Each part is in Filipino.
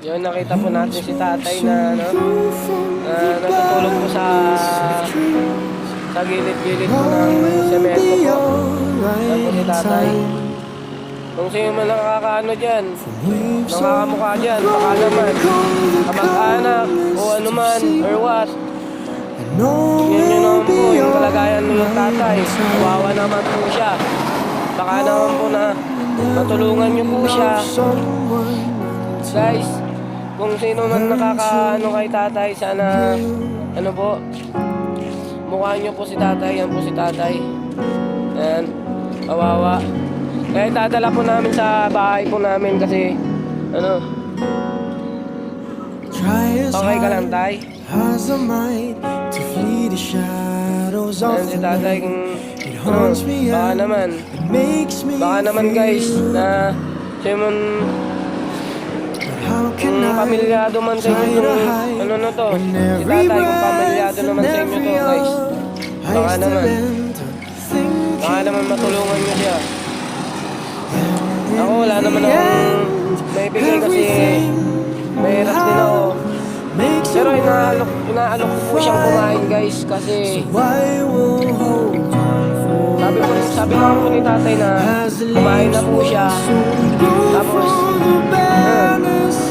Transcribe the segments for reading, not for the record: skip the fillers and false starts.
Yun, nakita po natin si tatay na natutulog po sa gilid-gilid po ng semento po. Yan po si tatay. Kung sino man nakakaano dyan, nakakamukha dyan, baka naman kamag-anak o ano man or what. Yun yun naman po yung kalagayan ng tatay. Kawawa naman po siya. Baka naman po na matulungan niyo po siya. Guys, kung sino man nakakaano kay tatay, sana ano po, mukha niyo po si tatay. Yan po si tatay. Yan, kawawa. Kaya dadala po namin sa bahay po namin kasi ano, okay ka lang, tay? Yan si tatay kung baka naman guys na siya man kung pamilyado man sa inyo ano na to, si tatay kung pamilyado naman sa inyo to guys, baka naman matulungan nyo siya. Ako wala naman akong maibigay kasi mahirap din ako. Pero inaalok ko po siyang kumain guys kasi sabi nga po ni tatay na kumain na po siya. Tapos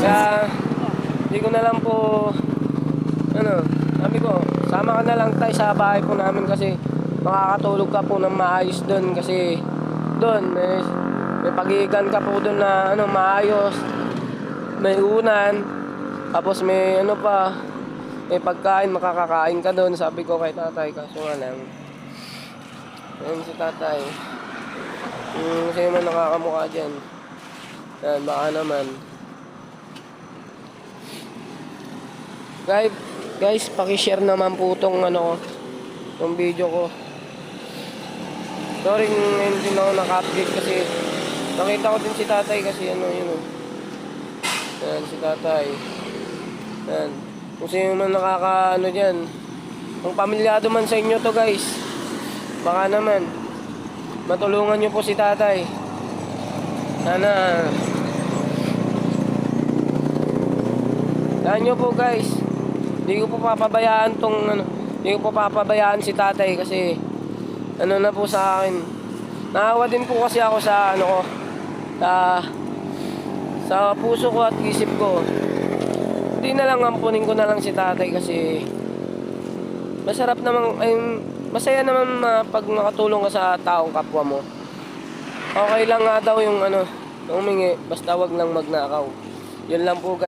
kaya hindi ko na lang po sabi ko sama ka na lang tayo sa bahay po namin kasi makakatulog ka po ng maayos doon kasi doon may pagigan ka po doon na maayos, may unan, tapos may may pagkain, makakakain ka doon. Sabi ko kay tatay, kaso nga lang ayun si tatay, sa'yo man nakakamukha dyan. Yan, baka naman guys, pakishare naman po tong tong video ko. Sorry ngayon din ako naka-update kasi nakita ko din si tatay kasi yun yan si tatay. Yan, kung sino man nakakaano dyan, kung pamilyado man sa inyo to guys, baka naman matulungan nyo po si tatay. Sana nyo po guys, hindi ko po papabayaan hindi ko po papabayaan si tatay kasi na po sa akin. Naawa din po kasi ako sa sa puso ko at isip ko. Hindi na lang ampunin ko na lang si tatay kasi masaya naman pag makatulong ka sa taong kapwa mo. Okay lang nga daw yung humingi, basta wag lang magnakaw. Yun lang po guys.